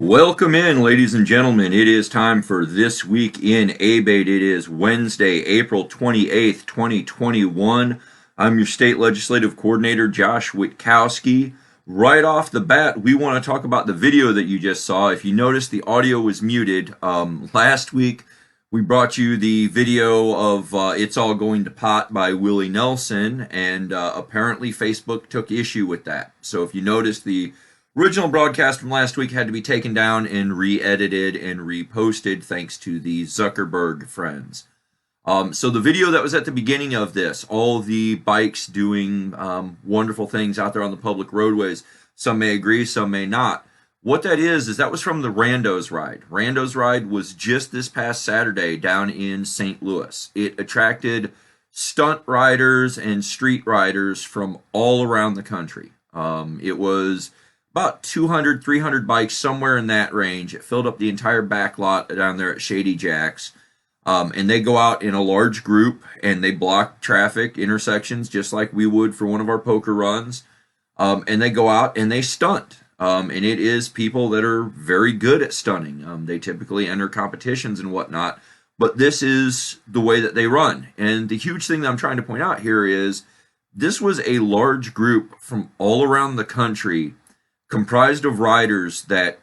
Welcome in, ladies and gentlemen. It is time for This Week in ABATE. It is Wednesday, April 28th, 2021. I'm your State Legislative Coordinator, Josh Witkowski. Right off the bat, we want to talk about the video that you just saw. If you noticed, the audio was muted. Last week, we brought you the video of It's All Going to Pot by Willie Nelson, and apparently Facebook took issue with that. So if you noticed, the original broadcast from last week had to be taken down and re-edited and reposted thanks to the Zuckerberg friends. So the video that was at the beginning of this, all the bikes doing wonderful things out there on the public roadways, some may agree, some may not. What that is that was from the Rando's Ride. Rando's Ride was just this past Saturday down in St. Louis. It attracted stunt riders and street riders from all around the country. It was about 200, 300 bikes, somewhere in that range. It filled up the entire back lot down there at Shady Jack's. And they go out in a large group and they block traffic intersections just like we would for one of our poker runs. And they go out and they stunt. And it is people that are very good at stunting. They typically enter competitions and whatnot. But this is the way that they run. And the huge thing that I'm trying to point out here is this was a large group from all around the country, comprised of riders that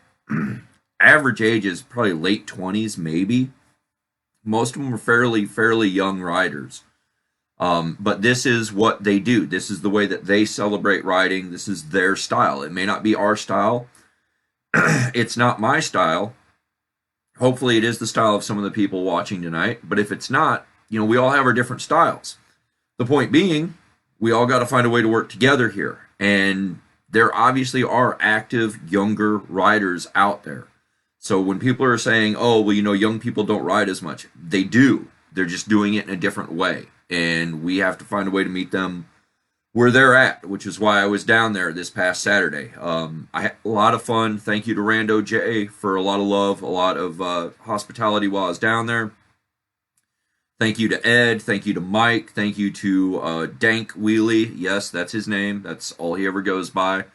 average age is probably late 20s, maybe. Most of them are fairly young riders. But this is what they do. This is the way that they celebrate riding. This is their style. It may not be our style. It's not my style. Hopefully it is the style of some of the people watching tonight. But if it's not, we all have our different styles. The point being, we all got to find a way to work together here. And there obviously are active, younger riders out there. So when people are saying, oh, well, young people don't ride as much, they do. They're just doing it in a different way. And we have to find a way to meet them where they're at, which is why I was down there this past Saturday. I had a lot of fun. Thank you to Rando J for a lot of love, a lot of hospitality while I was down there. Thank you to Ed. Thank you to Mike. Thank you to Dank Wheelie. Yes, that's his name. That's all he ever goes by.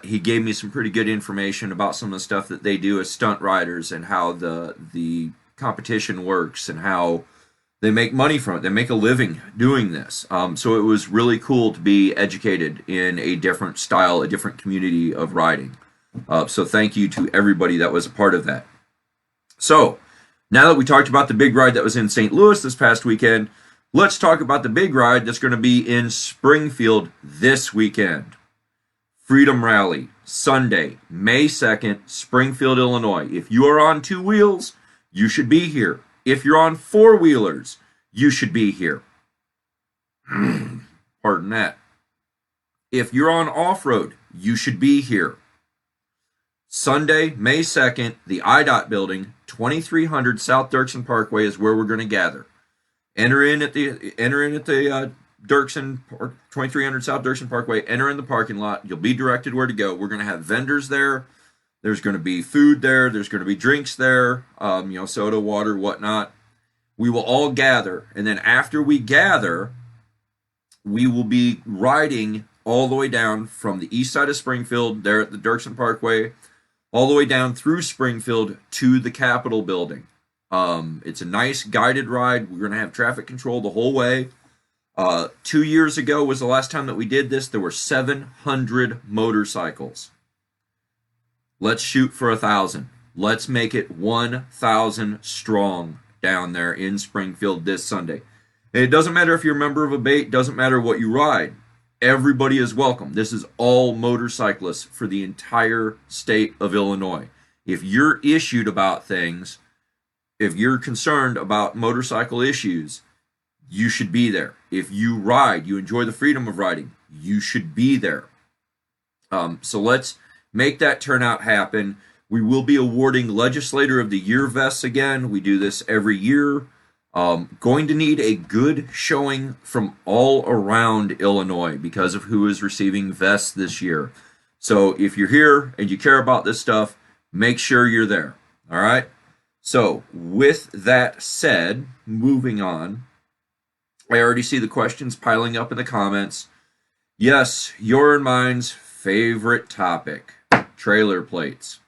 He gave me some pretty good information about some of the stuff that they do as stunt riders and how the competition works and how they make money from it. They make a living doing this. So it was really cool to be educated in a different style, a different community of riding. So thank you to everybody that was a part of that. So now that we talked about the big ride that was in St. Louis this past weekend, let's talk about the big ride that's going to be in Springfield this weekend. Freedom Rally, Sunday, May 2nd, Springfield, Illinois. If you are on two wheels, you should be here. If you're on four-wheelers, you should be here. Pardon that. If you're on off-road, you should be here. Sunday, May 2nd, the A.B.A.T.E building, 2300 South Dirksen Parkway is where we're going to gather. Enter in at the Dirksen, 2300 South Dirksen Parkway. Enter in the parking lot. You'll be directed where to go. We're going to have vendors there. There's going to be food there. There's going to be drinks there. Soda, water, whatnot. We will all gather, and then after we gather, we will be riding all the way down from the east side of Springfield, there at the Dirksen Parkway, all the way down through Springfield to the Capitol building. It's a nice guided ride. We're going to have traffic control the whole way. 2 years ago was the last time that we did this. There were 700 motorcycles. Let's shoot for 1,000. Let's make it 1,000 strong down there in Springfield this Sunday. And it doesn't matter if you're a member of ABATE, doesn't matter what you ride. Everybody is welcome. This is all motorcyclists for the entire state of Illinois. If you're issued about things, if you're concerned about motorcycle issues, you should be there. If you ride, you enjoy the freedom of riding, you should be there. So let's make that turnout happen. We will be awarding Legislator of the Year vests again. We do this every year. Going to need a good showing from all around Illinois because of who is receiving vests this year. So if you're here and you care about this stuff, make sure you're there. All right? So with that said, moving on. I already see the questions piling up in the comments. Yes, your and mine's favorite topic, trailer plates.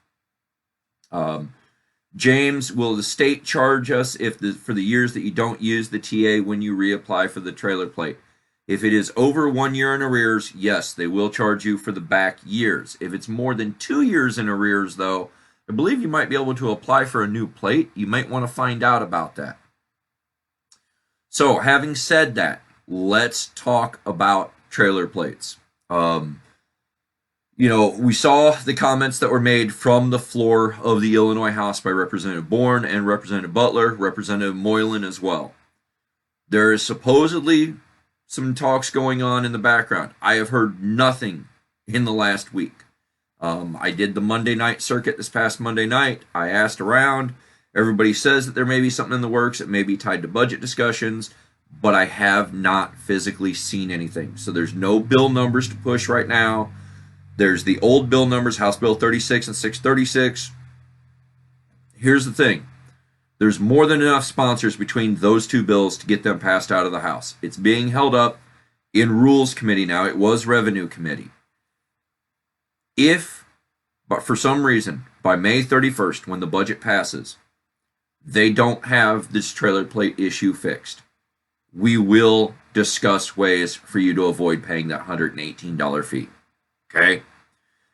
James, will the state charge us for the years that you don't use the TA when you reapply for the trailer plate? If it is over 1 year in arrears, yes, they will charge you for the back years. If it's more than 2 years in arrears, though, I believe you might be able to apply for a new plate. You might want to find out about that. So, having said that, let's talk about trailer plates. We saw the comments that were made from the floor of the Illinois House by Representative Bourne and Representative Butler, Representative Moylan as well. There is supposedly some talks going on in the background. I have heard nothing in the last week. I did the Monday night circuit this past Monday night. I asked around. Everybody says that there may be something in the works. It may be tied to budget discussions, but I have not physically seen anything. So there's no bill numbers to push right now. There's the old bill numbers, House Bill 36 and 636. Here's the thing. There's more than enough sponsors between those two bills to get them passed out of the House. It's being held up in Rules Committee now. It was Revenue Committee. But for some reason, by May 31st, when the budget passes, they don't have this trailer plate issue fixed, we will discuss ways for you to avoid paying that $118 fee. Okay?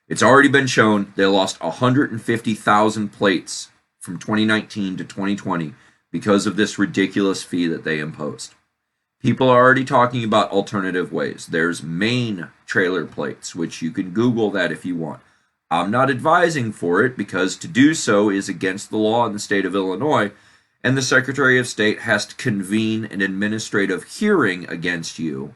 It's already been shown they lost 150,000 plates from 2019 to 2020 because of this ridiculous fee that they imposed. People are already talking about alternative ways. There's Maine trailer plates, which you can Google that if you want. I'm not advising for it because to do so is against the law in the state of Illinois, and the Secretary of State has to convene an administrative hearing against you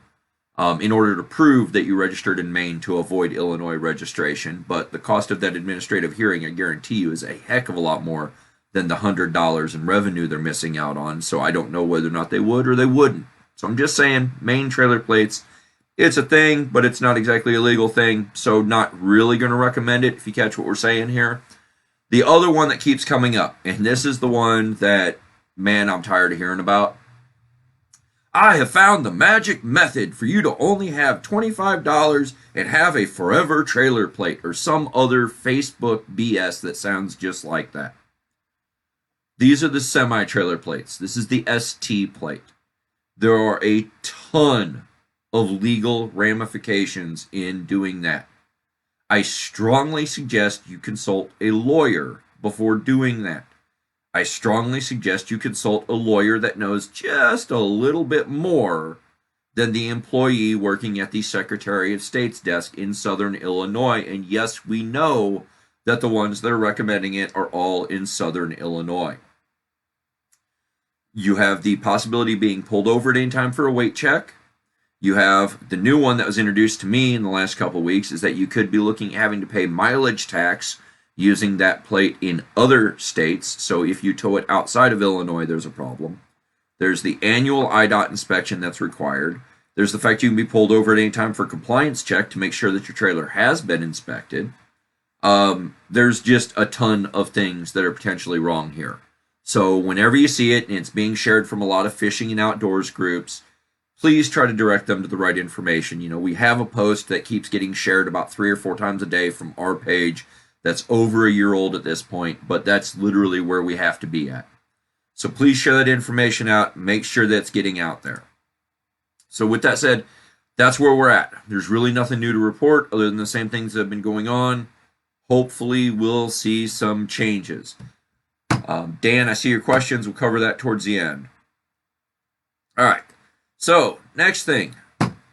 in order to prove that you registered in Maine to avoid Illinois registration. But the cost of that administrative hearing, I guarantee you, is a heck of a lot more than the $100 in revenue they're missing out on. So I don't know whether or not they would or they wouldn't. So I'm just saying, Maine trailer plates, it's a thing, but it's not exactly a legal thing. So not really going to recommend it if you catch what we're saying here. The other one that keeps coming up, and this is the one that, man, I'm tired of hearing about. I have found the magic method for you to only have $25 and have a forever trailer plate, or some other Facebook BS that sounds just like that. These are the semi-trailer plates. This is the ST plate. There are a ton of legal ramifications in doing that. I strongly suggest you consult a lawyer before doing that. I strongly suggest you consult a lawyer that knows just a little bit more than the employee working at the Secretary of State's desk in Southern Illinois. And yes, we know that the ones that are recommending it are all in Southern Illinois. You have the possibility of being pulled over at any time for a weight check. You have the new one that was introduced to me in the last couple of weeks is that you could be looking at having to pay mileage tax using that plate in other states. So if you tow it outside of Illinois, there's a problem. There's the annual ABATE inspection that's required. There's the fact you can be pulled over at any time for a compliance check to make sure that your trailer has been inspected. There's just a ton of things that are potentially wrong here. So whenever you see it and it's being shared from a lot of fishing and outdoors groups, please try to direct them to the right information. You know, we have a post that keeps getting shared about 3 or 4 times a day from our page that's over a year old at this point, but that's literally where we have to be at. So please share that information out. Make sure that's getting out there. So with that said, that's where we're at. There's really nothing new to report other than the same things that have been going on. Hopefully we'll see some changes. Dan, I see your questions. We'll cover that towards the end. All right. So next thing,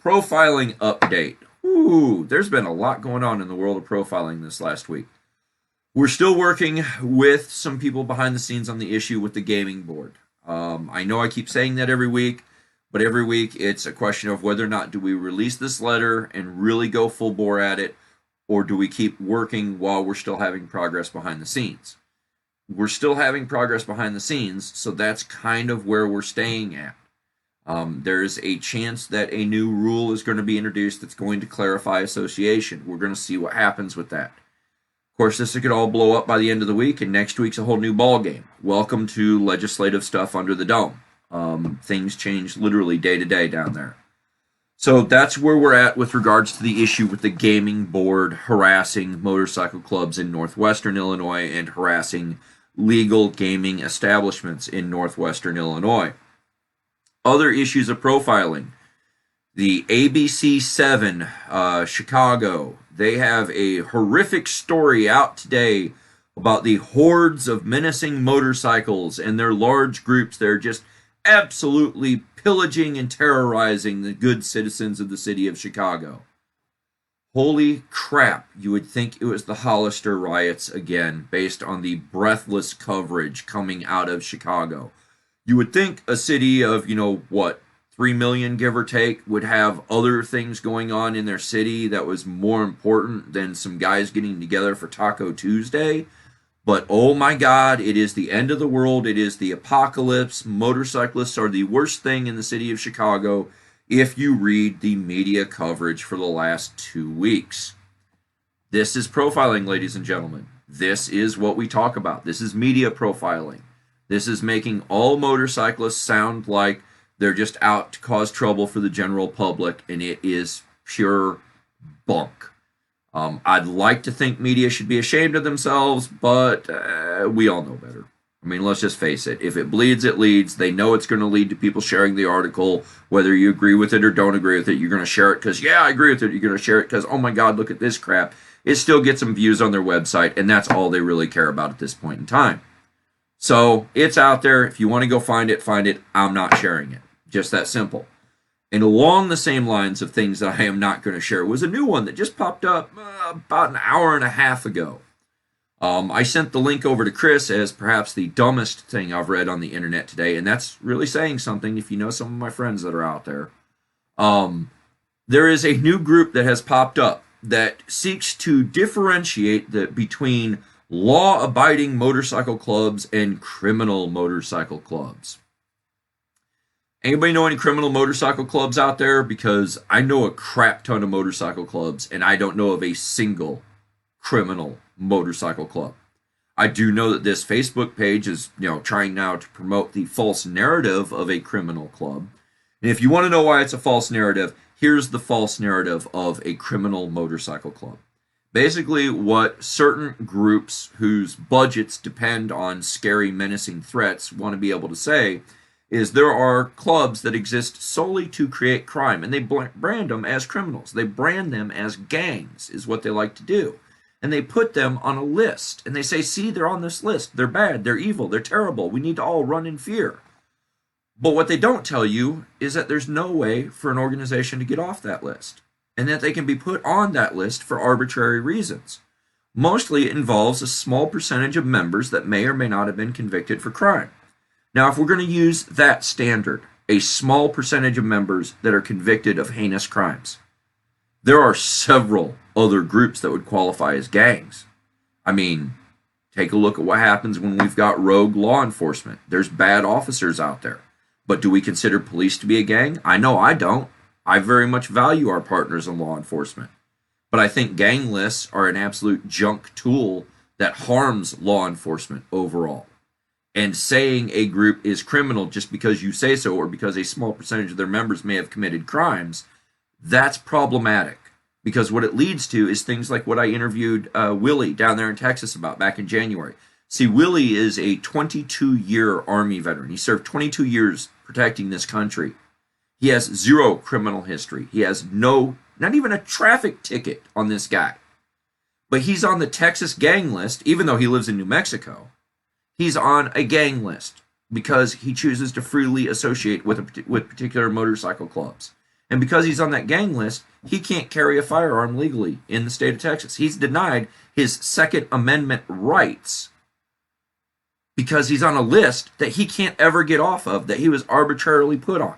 profiling update. Ooh, there's been a lot going on in the world of profiling this last week. We're still working with some people behind the scenes on the issue with the gaming board. I know I keep saying that every week, but every week it's a question of whether or not do we release this letter and really go full bore at it, or do we keep working while we're still having progress behind the scenes? We're still having progress behind the scenes, so that's kind of where we're staying at. There's a chance that a new rule is going to be introduced that's going to clarify association. We're going to see what happens with that. Of course, this could all blow up by the end of the week, and next week's a whole new ball game. Welcome to legislative stuff under the dome. Things change literally day to day down there. So that's where we're at with regards to the issue with the gaming board harassing motorcycle clubs in northwestern Illinois and harassing legal gaming establishments in northwestern Illinois. Other issues of profiling. The ABC 7, Chicago, they have a horrific story out today about the hordes of menacing motorcycles and their large groups that are just absolutely pillaging and terrorizing the good citizens of the city of Chicago. Holy crap, you would think it was the Hollister riots again, based on the breathless coverage coming out of Chicago. You would think a city of, 3 million, give or take, would have other things going on in their city that was more important than some guys getting together for Taco Tuesday. But oh my God, it is the end of the world. It is the apocalypse. Motorcyclists are the worst thing in the city of Chicago if you read the media coverage for the last 2 weeks. This is profiling, ladies and gentlemen. This is what we talk about. This is media profiling. This is making all motorcyclists sound like they're just out to cause trouble for the general public, and it is pure bunk. I'd like to think media should be ashamed of themselves, but we all know better. I mean, let's just face it. If it bleeds, it leads. They know it's going to lead to people sharing the article. Whether you agree with it or don't agree with it, you're going to share it because, yeah, I agree with it. You're going to share it because, oh my God, look at this crap. It still gets some views on their website, and that's all they really care about at this point in time. So it's out there. If you want to go find it, find it. I'm not sharing it. Just that simple. And along the same lines of things that I am not going to share was a new one that just popped up about an hour and a half ago. I sent the link over to Chris as perhaps the dumbest thing I've read on the internet today, and that's really saying something if you know some of my friends that are out there. There is a new group that has popped up that seeks to differentiate between law-abiding motorcycle clubs and criminal motorcycle clubs. Anybody know any criminal motorcycle clubs out there? Because I know a crap ton of motorcycle clubs, and I don't know of a single criminal motorcycle club. I do know that this Facebook page is, trying now to promote the false narrative of a criminal club. And if you want to know why it's a false narrative, here's the false narrative of a criminal motorcycle club. Basically, what certain groups whose budgets depend on scary, menacing threats want to be able to say is there are clubs that exist solely to create crime, and they brand them as criminals. They brand them as gangs, is what they like to do. And they put them on a list, and they say, see, they're on this list. They're bad, they're evil, they're terrible. We need to all run in fear. But what they don't tell you is that there's no way for an organization to get off that list, and that they can be put on that list for arbitrary reasons. Mostly it involves a small percentage of members that may or may not have been convicted for crime. Now, if we're going to use that standard, a small percentage of members that are convicted of heinous crimes, there are several other groups that would qualify as gangs. I mean, take a look at what happens when we've got rogue law enforcement. There's bad officers out there. But do we consider police to be a gang? I know I don't. I very much value our partners in law enforcement. But I think gang lists are an absolute junk tool that harms law enforcement overall. And saying a group is criminal just because you say so or because a small percentage of their members may have committed crimes, that's problematic. Because what it leads to is things like what I interviewed Willie down there in Texas about back in January. See, Willie is a 22-year Army veteran. He served 22 years protecting this country. He has zero criminal history. He has not even a traffic ticket on this guy. But he's on the Texas gang list, even though he lives in New Mexico. He's on a gang list because he chooses to freely associate with particular motorcycle clubs. And because he's on that gang list, he can't carry a firearm legally in the state of Texas. He's denied his Second Amendment rights because he's on a list that he can't ever get off of, that he was arbitrarily put on.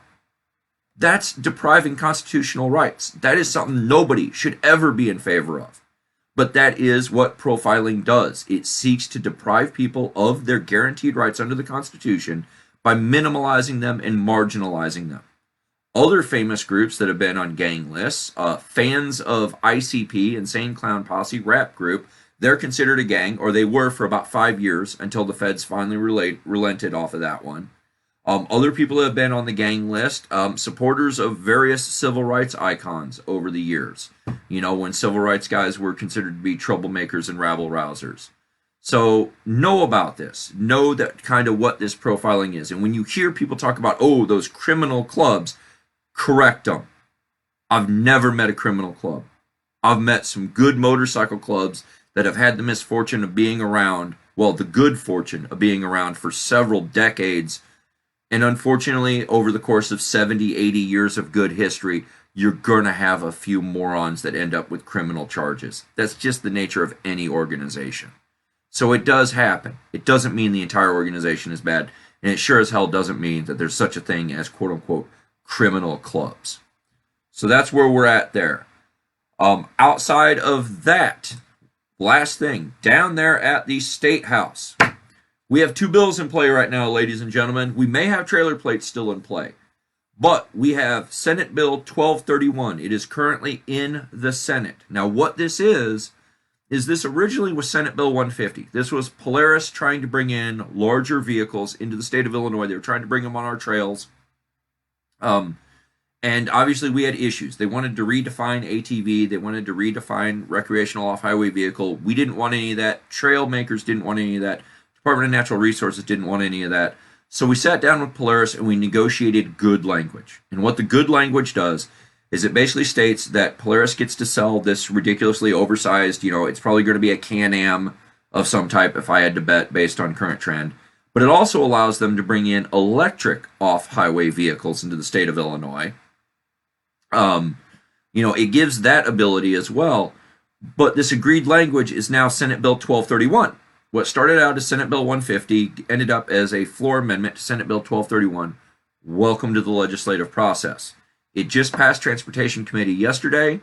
That's depriving constitutional rights. That is something nobody should ever be in favor of. But that is what profiling does. It seeks to deprive people of their guaranteed rights under the Constitution by minimalizing them and marginalizing them. Other famous groups that have been on gang lists, fans of ICP, Insane Clown Posse rap group, they're considered a gang, or they were for about 5 years until the feds finally relented off of that one. Other people that have been on the gang list, supporters of various civil rights icons over the years. You know, when civil rights guys were considered to be troublemakers and rabble rousers. So know about this. Know that kind of what this profiling is. And when you hear people talk about, oh, those criminal clubs, correct them. I've never met a criminal club. I've met some good motorcycle clubs that have had the misfortune of being around, well, the good fortune of being around for several decades. And unfortunately, over the course of 70, 80 years of good history, you're going to have a few morons that end up with criminal charges. That's just the nature of any organization. So it does happen. It doesn't mean the entire organization is bad, and it sure as hell doesn't mean that there's such a thing as quote-unquote criminal clubs. So that's where we're at there. Outside of that, last thing, down there at the State House, we have two bills in play right now, ladies and gentlemen. We may have trailer plates still in play, but we have Senate Bill 1231. It is currently in the Senate. Now, what this is this originally was Senate Bill 150. This was Polaris trying to bring in larger vehicles into the state of Illinois. They were trying to bring them on our trails. And obviously we had issues. They wanted to redefine ATV. They wanted to redefine recreational off-highway vehicle. We didn't want any of that. Trail makers didn't want any of that. Department of Natural Resources didn't want any of that. So we sat down with Polaris and we negotiated good language. And what the good language does is it basically states that Polaris gets to sell this ridiculously oversized, it's probably going to be a Can-Am of some type if I had to bet based on current trend. But it also allows them to bring in electric off-highway vehicles into the state of Illinois. It gives that ability as well. But this agreed language is now Senate Bill 1231. What started out as Senate Bill 150 ended up as a floor amendment to Senate Bill 1231. Welcome to the legislative process. It just passed Transportation Committee yesterday.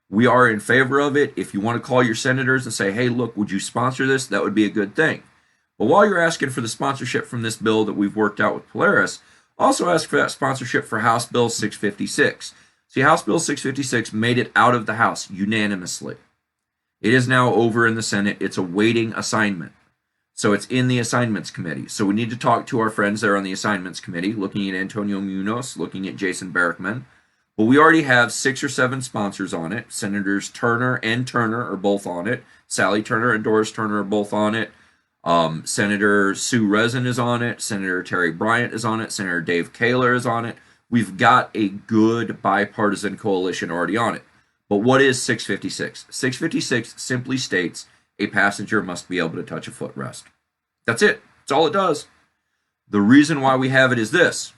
We are in favor of it. If you want to call your senators and say, hey, look, would you sponsor this? That would be a good thing. But while you're asking for the sponsorship from this bill that we've worked out with Polaris, also ask for that sponsorship for House Bill 656. See, House Bill 656 made it out of the House unanimously. It is now over in the Senate. It's awaiting assignment. So it's in the Assignments Committee. So we need to talk to our friends there on the Assignments Committee, looking at Antonio Munoz, looking at Jason Barackman. But we already have 6 or 7 sponsors on it. Senators Turner and Turner are both on it. Sally Turner and Doris Turner are both on it. Senator Sue Resin is on it. Senator Terry Bryant is on it. Senator Dave Kaler is on it. We've got a good bipartisan coalition already on it. But what is 656? 656 simply states a passenger must be able to touch a footrest. That's it. That's all it does. The reason why we have it is this.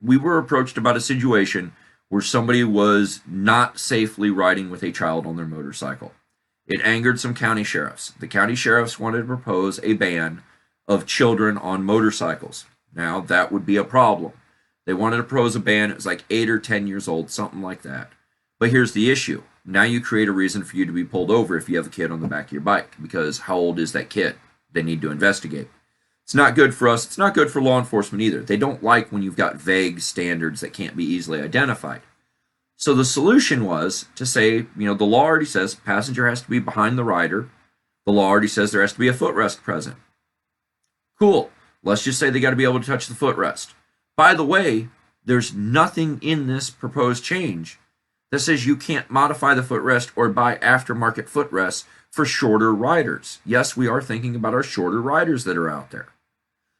We were approached about a situation where somebody was not safely riding with a child on their motorcycle. It angered some county sheriffs. The county sheriffs wanted to propose a ban of children on motorcycles. Now, that would be a problem. They wanted to propose a ban. It was like 8 or 10 years old, something like that. But here's the issue. Now you create a reason for you to be pulled over if you have a kid on the back of your bike, because how old is that kid? They need to investigate. It's not good for us. It's not good for law enforcement either. They don't like when you've got vague standards that can't be easily identified. So the solution was to say, the law already says passenger has to be behind the rider. The law already says there has to be a footrest present. Cool. Let's just say they got to be able to touch the footrest. By the way, there's nothing in this proposed change that says you can't modify the footrest or buy aftermarket footrests for shorter riders. Yes, we are thinking about our shorter riders that are out there.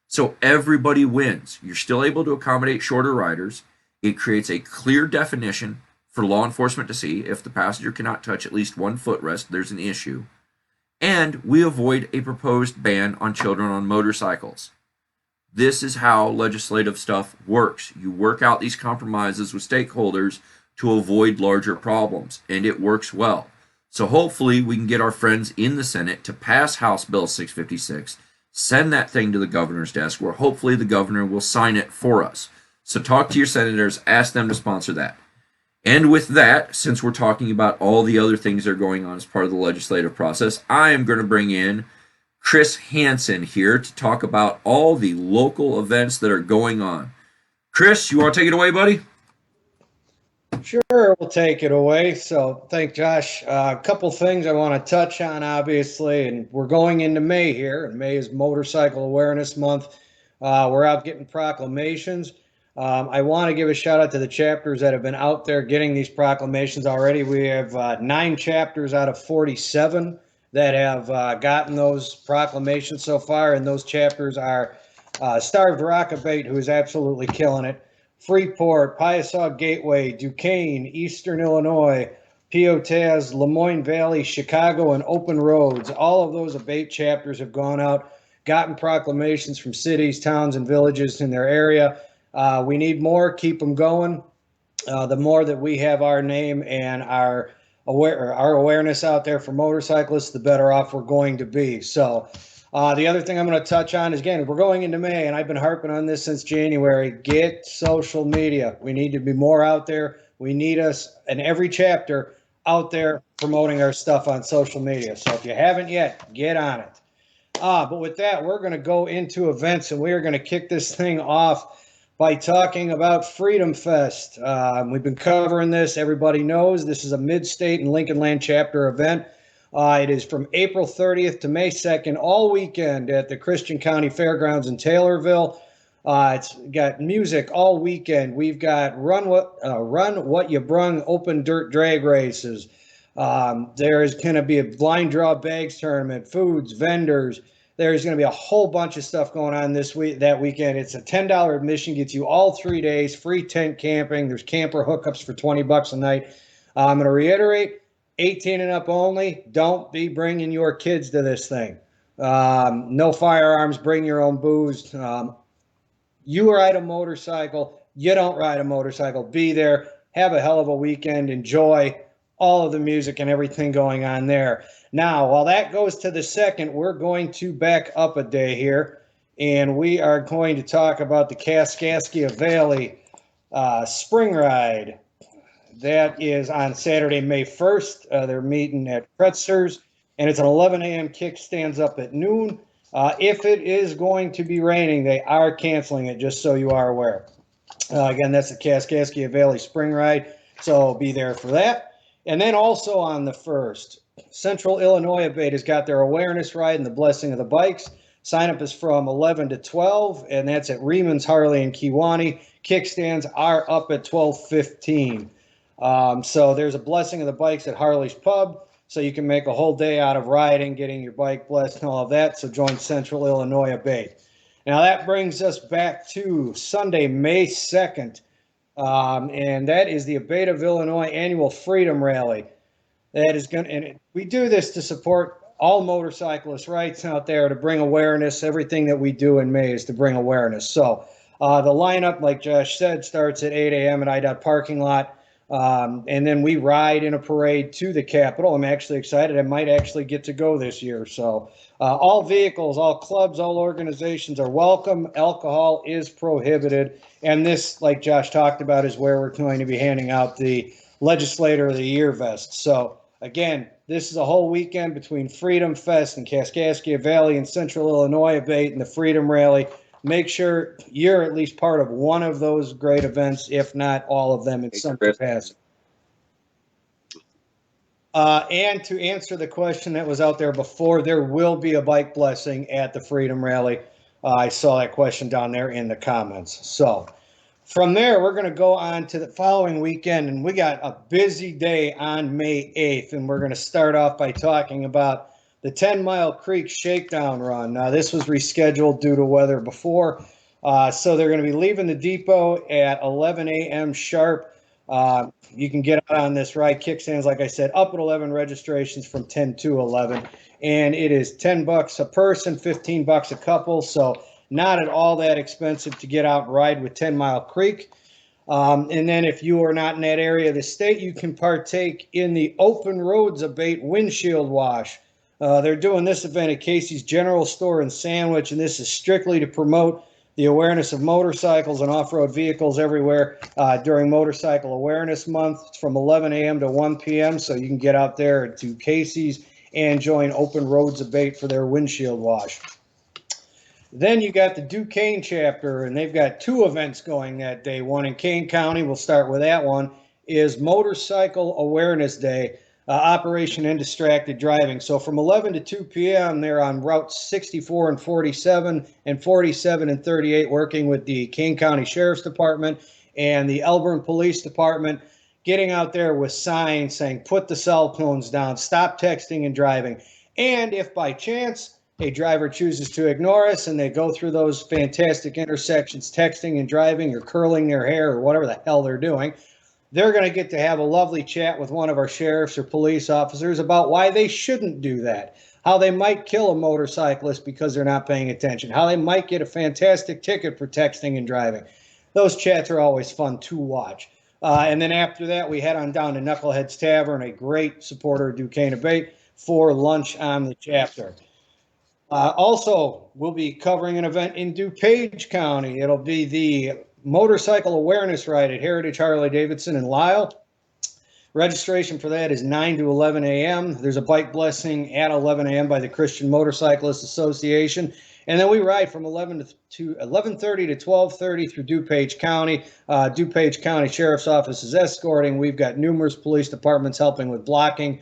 So everybody wins. You're still able to accommodate shorter riders. It creates a clear definition for law enforcement to see if the passenger cannot touch at least one footrest, there's an issue. And we avoid a proposed ban on children on motorcycles. This is how legislative stuff works. You work out these compromises with stakeholders to avoid larger problems, and it works well. So hopefully we can get our friends in the Senate to pass House Bill 656, send that thing to the governor's desk, where hopefully the governor will sign it for us. So talk to your senators, ask them to sponsor that. And with that, since we're talking about all the other things that are going on as part of the legislative process, I am going to bring in Chris Hansen here to talk about all the local events that are going on. Chris, you want to take it away, buddy? Sure, we'll take it away. So thank Josh. A couple things I want to touch on, obviously, and we're going into May here, and May is Motorcycle Awareness Month. We're out getting proclamations. I want to give a shout out to the chapters that have been out there getting these proclamations already. We have 9 chapters out of 47 that have gotten those proclamations so far, and those chapters are Starved Rock A.B.A.T E, who is absolutely killing it, Freeport, Piasaw Gateway, Duquesne, Eastern Illinois, Piotas, Lemoyne Valley, Chicago, and Open Roads. All of those A.B.A.T E chapters have gone out, gotten proclamations from cities, towns, and villages in their area. We need more. Keep them going. The more that we have our name and our awareness out there for motorcyclists, the better off we're going to be. So, the other thing I'm going to touch on is, again, we're going into May, and I've been harping on this since January. Get social media. We need to be more out there. We need us in every chapter out there promoting our stuff on social media. So if you haven't yet, get on it. But with that, we're going to go into events, and we are going to kick this thing off by talking about Freedom Fest. We've been covering this. Everybody knows this is a mid-state and Lincoln Land chapter event. It is from April 30th to May 2nd, all weekend at the Christian County Fairgrounds in Taylorville. It's got music all weekend. We've got Run What You Brung open dirt drag races. There is going to be a blind draw bags tournament, foods, vendors. There's going to be a whole bunch of stuff going on that weekend. It's a $10 admission, gets you all 3 days, free tent camping. There's camper hookups for $20 a night. I'm going to reiterate, 18 and up only. Don't be bringing your kids to this thing. No firearms, bring your own booze. You ride a motorcycle, you don't ride a motorcycle, be there, have a hell of a weekend, enjoy all of the music and everything going on there. Now, while that goes to the 2nd, we're going to back up a day here, and we are going to talk about the Kaskaskia Valley Spring Ride. That is on Saturday, May 1st. They're meeting at Kretzer's, and it's an 11 a.m. kickstands up at noon. If it is going to be raining, they are canceling it, just so you are aware. Again, that's the Kaskaskia Valley Spring Ride, so be there for that. And then also on the 1st, Central Illinois A.B.A.T E has got their awareness ride and the blessing of the bikes. Sign up is from 11 to 12, and that's at Reman's Harley in Kewanee. Kickstands are up at 12:15. So there's a blessing of the bikes at Harley's Pub, so you can make a whole day out of riding, getting your bike blessed and all of that. So join Central Illinois A.B.A.T E. Now that brings us back to Sunday, May 2nd, and that is the A.B.A.T E of Illinois Annual Freedom Rally. That is going, and we do this to support all motorcyclist rights out there, to bring awareness. Everything that we do in May is to bring awareness. So the lineup, like Josh said, starts at 8 a.m. at I.D.O.T parking lot. And then we ride in a parade to the Capitol. I'm actually excited. I might actually get to go this year. So all vehicles, all clubs, all organizations are welcome. Alcohol is prohibited. And this, like Josh talked about, is where we're going to be handing out the Legislator of the Year vest. So again, this is a whole weekend between Freedom Fest and Kaskaskia Valley in Central Illinois A.B.A.T E and the Freedom Rally. Make sure you're at least part of one of those great events, if not all of them in some capacity. And to answer the question that was out there before, there will be a bike blessing at the Freedom Rally. I saw that question down there in the comments. So from there, we're going to go on to the following weekend, and we got a busy day on May 8th, and we're going to start off by talking about the 10 Mile Creek Shakedown Run. Now, this was rescheduled due to weather before, so they're going to be leaving the depot at 11 a.m. sharp. You can get out on this ride. Kickstands, like I said, up at 11, registrations from 10 to 11, and it is $10 a person, $15 a couple, so not at all that expensive to get out and ride with 10 Mile Creek. And then if you are not in that area of the state, you can partake in the Open Roads A.B.A.T E Windshield Wash. They're doing this event at Casey's General Store in Sandwich, and this is strictly to promote the awareness of motorcycles and off-road vehicles everywhere during Motorcycle Awareness Month. It's from 11 a.m. to 1 p.m., so you can get out there to Casey's and join Open Roads A.B.A.T E for their windshield wash. Then you got the Duquesne chapter, and they've got 2 events going that day. One in Kane County, we'll start with that one, is Motorcycle Awareness Day. Operation and Distracted Driving. So from 11 to 2 p.m., they're on Route 64 and 47 and 47 and 38, working with the Kane County Sheriff's Department and the Elburn Police Department, getting out there with signs saying, put the cell phones down, stop texting and driving. And if by chance a driver chooses to ignore us and they go through those fantastic intersections, texting and driving or curling their hair or whatever the hell they're doing, they're going to get to have a lovely chat with one of our sheriffs or police officers about why they shouldn't do that, how they might kill a motorcyclist because they're not paying attention, how they might get a fantastic ticket for texting and driving. Those chats are always fun to watch. And then after that, we head on down to Knucklehead's Tavern, a great supporter of Duquesne ABATE, for lunch on the chapter. Also, we'll be covering an event in DuPage County. It'll be the Motorcycle Awareness Ride at Heritage Harley Davidson in Lisle. Registration for that is 9 to 11 a.m. There's a bike blessing at 11 a.m. by the Christian Motorcyclists Association. And then we ride from 11 to 11:30 to 12:30 through DuPage County. DuPage County Sheriff's Office is escorting. We've got numerous police departments helping with blocking.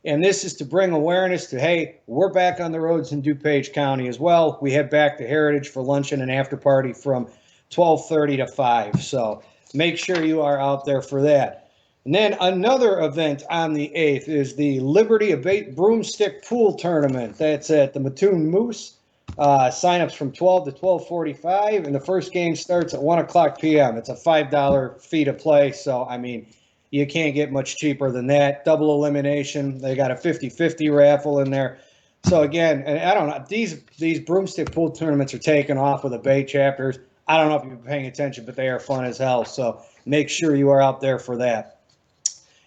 And this is to bring awareness to, hey, we're back on the roads in DuPage County as well. We head back to Heritage for luncheon and after party from 12:30 to 5. So make sure you are out there for that. And then another event on the 8th is the Liberty ABATE Broomstick Pool Tournament. That's at the Mattoon Moose. Sign-ups from 12 to 12:45, and the first game starts at 1 o'clock p.m. It's a $5 fee to play, so, I mean, you can't get much cheaper than that. Double elimination. They got a 50-50 raffle in there. So, again, and I don't know, these broomstick pool tournaments are taking off with ABATE chapters. I don't know if you've been paying attention, but they are fun as hell, so make sure you are out there for that.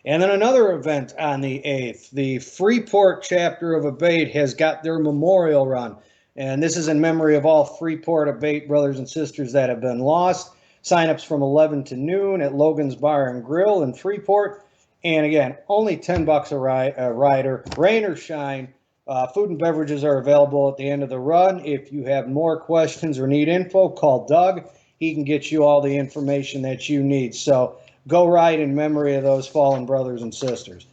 And then another event on the 8th, the Freeport chapter of ABATE has got their memorial run. And this is in memory of all Freeport ABATE brothers and sisters that have been lost. Sign-ups from 11 to noon at Logan's Bar and Grill in Freeport. And again, only $10 a rider, rain or shine. Food and beverages are available at the end of the run. If you have more questions or need info, call Doug. He can get you all the information that you need. So go ride in memory of those fallen brothers and sisters.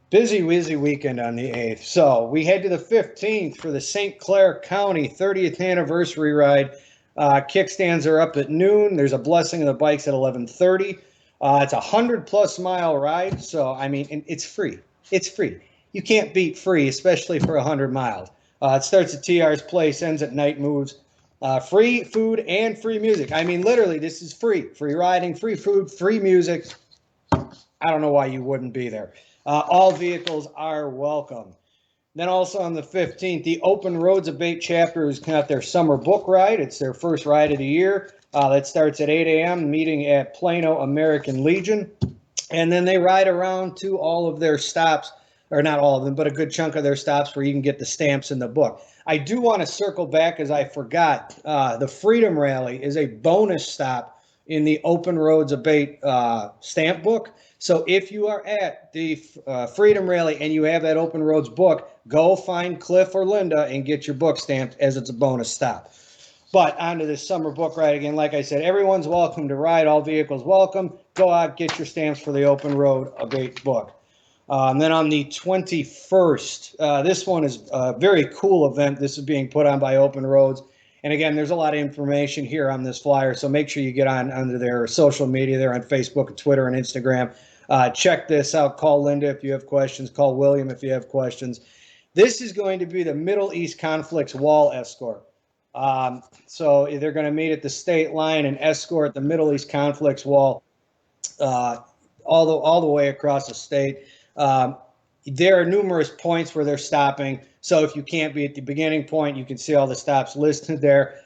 Busy weekend on the 8th. So we head to the 15th for the St. Clair County 30th anniversary ride. Kickstands are up at noon. There's a blessing of the bikes at 11:30. It's a 100+ mile ride. So, I mean, it's free. It's free. You can't beat free, especially for 100 miles. It starts at TR's Place, ends at Night Moves. Free food and free music. I mean, literally, this is free. Free riding, free food, free music. I don't know why you wouldn't be there. All vehicles are welcome. Then also on the 15th, the Open Roads ABATE chapter has got their summer book ride. It's their first ride of the year. That starts at 8 a.m., meeting at Plano American Legion. And then they ride around to all of their stops, or not all of them, but a good chunk of their stops where you can get the stamps in the book. I do want to circle back, as I forgot, the Freedom Rally is a bonus stop in the Open Roads ABATE stamp book. So if you are at the Freedom Rally and you have that Open Roads book, go find Cliff or Linda and get your book stamped, as it's a bonus stop. But on to this summer book ride again. Like I said, everyone's welcome to ride. All vehicles welcome. Go out, get your stamps for the Open Road ABATE book. And then on the 21st, this one is a very cool event. This is being put on by Open Roads. And again, there's a lot of information here on this flyer, so make sure you get on under their social media. They're on Facebook and Twitter and Instagram. Check this out. Call Linda if you have questions. Call William if you have questions. This is going to be the Middle East Conflicts Wall Escort. So they're going to meet at the state line and escort the Middle East Conflicts Wall all the way across the state. There are numerous points where they're stopping. So if you can't be at the beginning point, you can see all the stops listed there.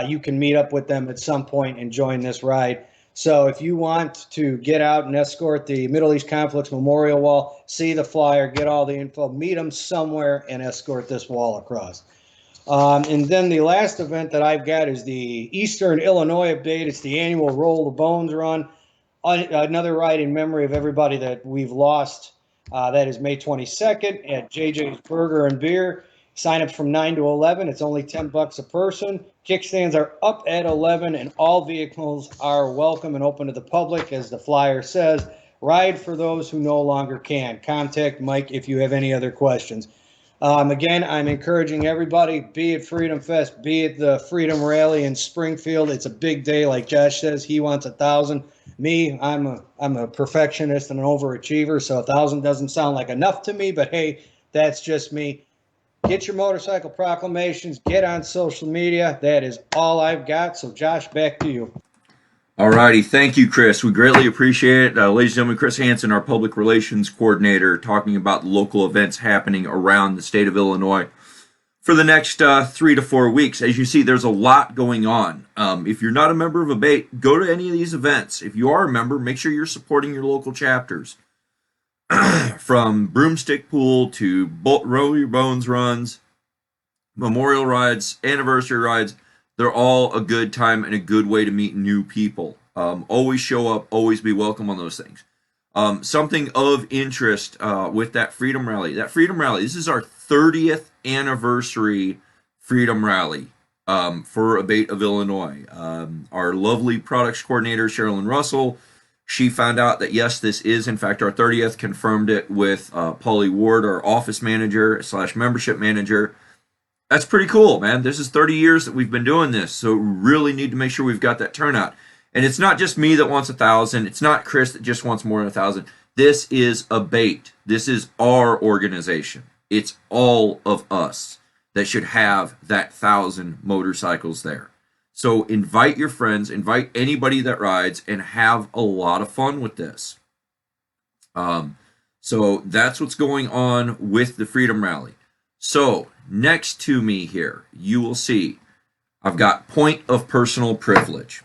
You can meet up with them at some point and join this ride. So if you want to get out and escort the Middle East Conflicts Memorial Wall, see the flyer, get all the info, meet them somewhere and escort this wall across. And then the last event that I've got is the Eastern Illinois ABATE. It's the annual Roll the Bones run. Another ride in memory of everybody that we've lost. That is May 22nd at JJ's Burger and Beer. Sign-ups from 9 to 11. It's only $10 a person. Kickstands are up at 11, and all vehicles are welcome and open to the public, as the flyer says. Ride for those who no longer can. Contact Mike if you have any other questions. Again, I'm encouraging everybody, be it Freedom Fest, be it the Freedom Rally in Springfield. It's a big day, like Josh says. He wants 1,000. Me, I'm a perfectionist and an overachiever, so 1,000 doesn't sound like enough to me. But hey, that's just me. Get your motorcycle proclamations. Get on social media. That is all I've got. So, Josh, back to you. All righty. Thank you, Chris. We greatly appreciate it. Ladies and gentlemen, Chris Hansen, our public relations coordinator, talking about local events happening around the state of Illinois for the next 3 to 4 weeks. As you see, there's a lot going on. If you're not a member of ABATE, go to any of these events. If you are a member, make sure you're supporting your local chapters. From broomstick pool to roll your bones runs, memorial rides, anniversary rides, they're all a good time and a good way to meet new people. Always show up, always be welcome on those things. Something of interest with that Freedom Rally. That Freedom Rally, this is our 30th anniversary Freedom Rally for A.B.A.T.E of Illinois. Our lovely products coordinator, Sherilyn Russell, she found out that, yes, this is, in fact, our 30th, confirmed it with Polly Ward, our office manager / membership manager. That's pretty cool, man. This is 30 years that we've been doing this, so we really need to make sure we've got that turnout. And it's not just me that wants 1,000. It's not Chris that just wants more than 1,000. This is A.B.A.T.E. This is our organization. It's all of us that should have that 1,000 motorcycles there. So invite your friends, invite anybody that rides, and have a lot of fun with this. So that's what's going on with the Freedom Rally. So next to me here, you will see I've got point of personal privilege.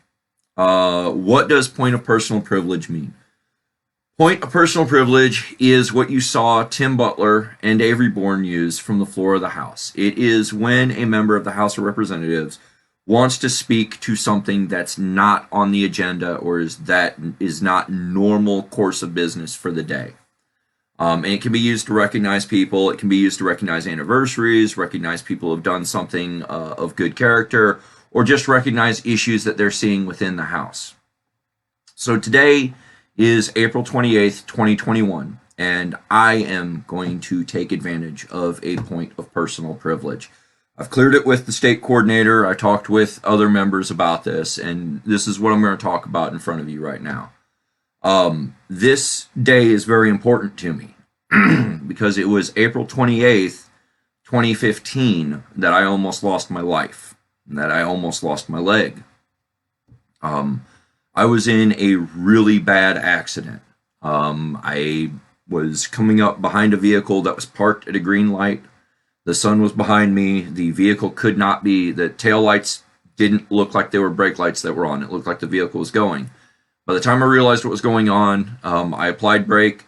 What does point of personal privilege mean? Point of personal privilege is what you saw Tim Butler and Avery Bourne use from the floor of the House. It is when a member of the House of Representatives wants to speak to something that's not on the agenda or is not normal course of business for the day. And it can be used to recognize people. It can be used to recognize anniversaries, recognize people who have done something of good character, or just recognize issues that they're seeing within the House. So today is April 28th, 2021, and I am going to take advantage of a point of personal privilege. I've cleared it with the state coordinator. I talked with other members about this, and this is what I'm going to talk about in front of you right now. This day is very important to me because it was April 28th, 2015 that I almost lost my life, that I almost lost my leg. I was in a really bad accident. I was coming up behind a vehicle that was parked at a green light. The sun was behind me. The vehicle could not be, the tail lights didn't look like they were brake lights that were on. It looked like the vehicle was going. By the time I realized what was going on, I applied brake.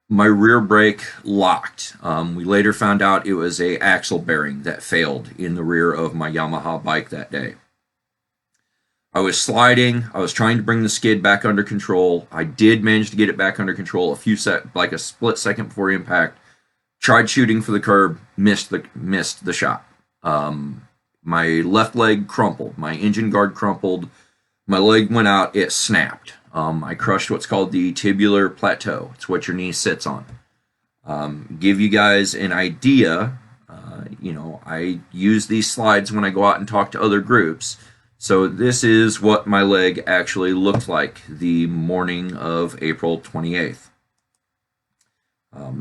My rear brake locked. We later found out it was a axle bearing that failed in the rear of my Yamaha bike that day. I was sliding. I was trying to bring the skid back under control. I did manage to get it back under control like a split second before impact. Tried shooting for the curb, missed the shot. My left leg crumpled. My engine guard crumpled. My leg went out. It snapped. I crushed what's called the tibular plateau. It's what your knee sits on. Give you guys an idea. I use these slides when I go out and talk to other groups. So this is what my leg actually looked like the morning of April 28th.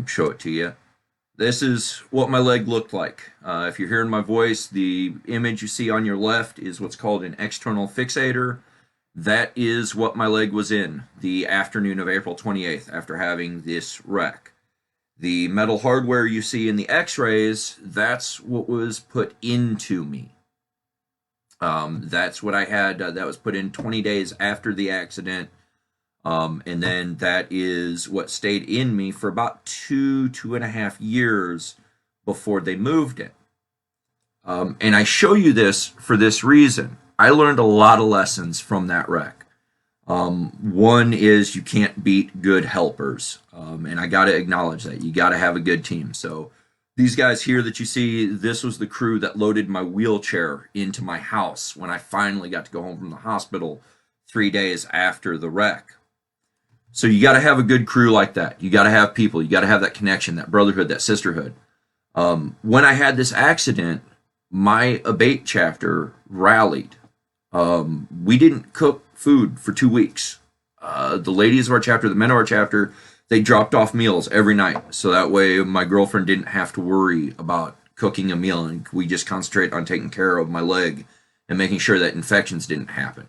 Show it to you. This is what my leg looked like. If you're hearing my voice, the image you see on your left is what's called an external fixator. That is what my leg was in the afternoon of April 28th after having this wreck. The metal hardware you see in the x-rays, that's what was put into me. That's what I had. That was put in 20 days after the accident. And then that is what stayed in me for about 2.5 years before they moved it. And I show you this for this reason. I learned a lot of lessons from that wreck. One is you can't beat good helpers. And I got to acknowledge that. You got to have a good team. So these guys here that you see, this was the crew that loaded my wheelchair into my house when I finally got to go home from the hospital 3 days after the wreck. So you got to have a good crew like that. You got to have people. You got to have that connection, that brotherhood, that sisterhood. When I had this accident, my ABATE chapter rallied. We didn't cook food for 2 weeks. The ladies of our chapter, the men of our chapter, they dropped off meals every night. So that way my girlfriend didn't have to worry about cooking a meal, and we just concentrate on taking care of my leg and making sure that infections didn't happen.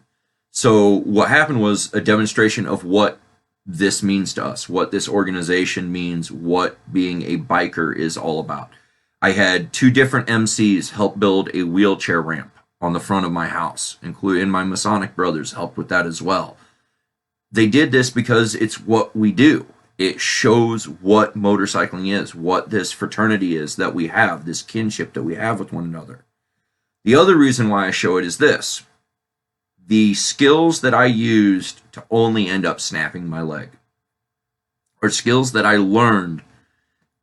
So what happened was a demonstration of what this means to us, what this organization means, what being a biker is all about. I had 2 different MCs help build a wheelchair ramp on the front of my house, including my Masonic brothers helped with that as well. They did this because it's what we do. It shows what motorcycling is, what this fraternity is that we have, this kinship that we have with one another. The other reason why I show it is this. The skills that I used to only end up snapping my leg are skills that I learned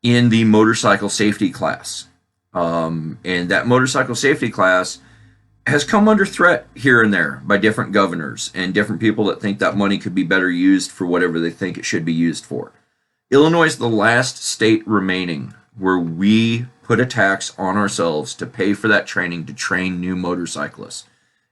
in the motorcycle safety class. And that motorcycle safety class has come under threat here and there by different governors and different people that think that money could be better used for whatever they think it should be used for. Illinois is the last state remaining where we put a tax on ourselves to pay for that training to train new motorcyclists.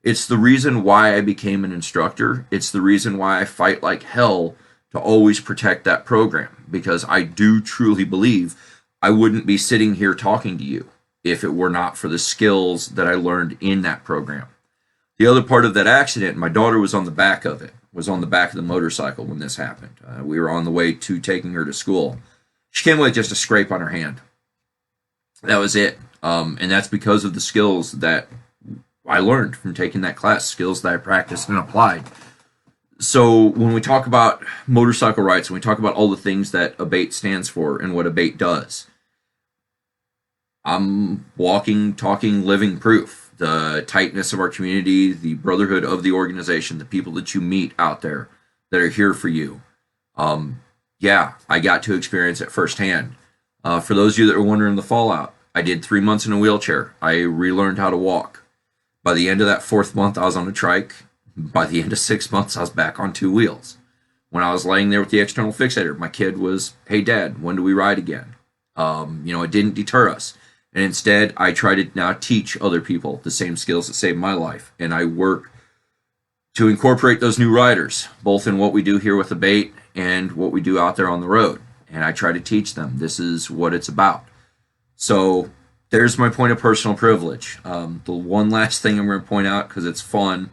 It's the reason why I became an instructor. It's the reason why I fight like hell to always protect that program, because I do truly believe I wouldn't be sitting here talking to you if it were not for the skills that I learned in that program. The other part of that accident, my daughter was on the back of it, was on the back of the motorcycle when this happened. We were on the way to taking her to school. She came with just a scrape on her hand. That was it. And that's because of the skills that I learned from taking that class, skills that I practiced and applied. So when we talk about motorcycle rights, when we talk about all the things that ABATE stands for and what ABATE does, I'm walking, talking, living proof. The tightness of our community, the brotherhood of the organization, the people that you meet out there that are here for you. Yeah, I got to experience it firsthand. For those of you that are wondering the fallout, I did 3 months in a wheelchair. I relearned how to walk. By the end of that 4th month, I was on a trike. By the end of 6 months, I was back on 2 wheels. When I was laying there with the external fixator, my kid was, "Hey, Dad, when do we ride again?" It didn't deter us. And instead, I try to now teach other people the same skills that saved my life. And I work to incorporate those new riders, both in what we do here with ABATE and what we do out there on the road. And I try to teach them this is what it's about. So there's my point of personal privilege. The one last thing I'm going to point out, because it's fun,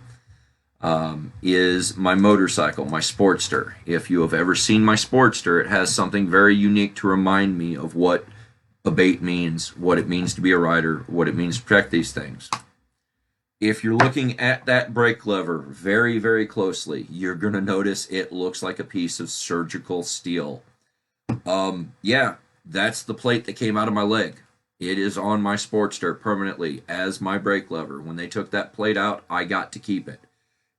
is my motorcycle, my Sportster. If you have ever seen my Sportster, it has something very unique to remind me of what ABATE means, what it means to be a rider, what it means to protect these things. If you're looking at that brake lever very, very closely, you're going to notice it looks like a piece of surgical steel. Yeah, that's the plate that came out of my leg. It is on my Sportster permanently as my brake lever. When they took that plate out, I got to keep it.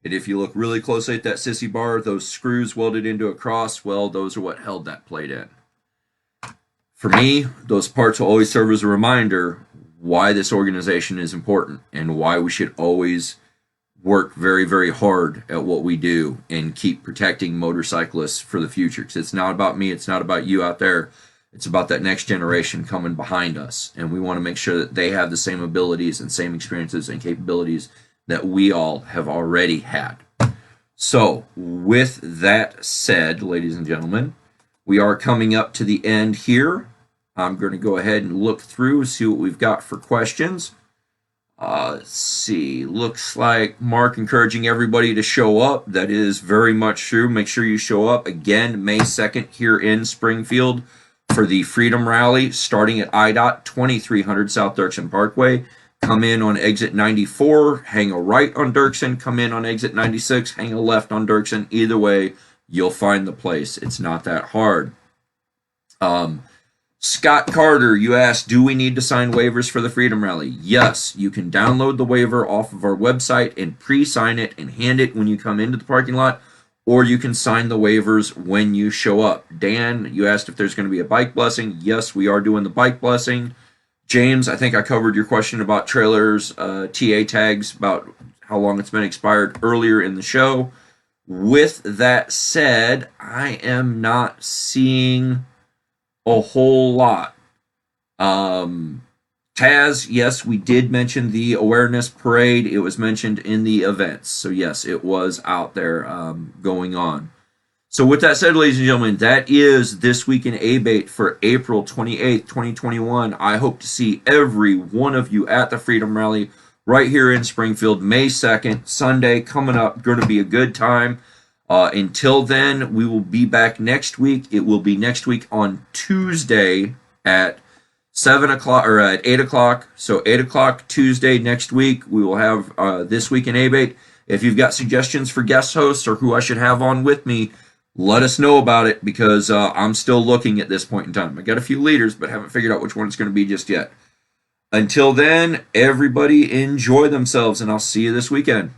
And if you look really closely at that sissy bar, those screws welded into a cross, well, those are what held that plate in. For me, those parts will always serve as a reminder why this organization is important and why we should always work very, very hard at what we do and keep protecting motorcyclists for the future. Because it's not about me, it's not about you out there. It's about that next generation coming behind us. And we want to make sure that they have the same abilities and same experiences and capabilities that we all have already had. So, with that said, ladies and gentlemen, we are coming up to the end here. I'm going to go ahead and look through, see what we've got for questions. Let's see. Looks like Mark encouraging everybody to show up. That is very much true. Make sure you show up again May 2nd here in Springfield for the Freedom Rally starting at A.B.A.T.E 2300 South Dirksen Parkway. Come in on exit 94, hang a right on Dirksen, come in on exit 96, hang a left on Dirksen. Either way, you'll find the place. It's not that hard. Scott Carter, you asked, do we need to sign waivers for the Freedom Rally? Yes, you can download the waiver off of our website and pre-sign it and hand it when you come into the parking lot, or you can sign the waivers when you show up. Dan, you asked if there's going to be a bike blessing. Yes, we are doing the bike blessing. James, I think I covered your question about trailers, TA tags, about how long it's been expired earlier in the show. With that said, I am not seeing a whole lot. Taz, yes, we did mention the awareness parade. It was mentioned in the events. So, yes, it was out there going on. So, with that said, ladies and gentlemen, that is This Week in A.B.A.T E for April 28th, 2021. I hope to see every one of you at the Freedom Rally right here in Springfield, May 2nd, Sunday, coming up. Going to be a good time. Until then, we will be back next week. It will be next week on Tuesday at 7 o'clock or at 8 o'clock. So 8 o'clock Tuesday next week, we will have This Week in A.B.A.T E. If you've got suggestions for guest hosts or who I should have on with me, let us know about it because I'm still looking at this point in time. I got a few leaders, but haven't figured out which one it's going to be just yet. Until then, everybody enjoy themselves, and I'll see you this weekend.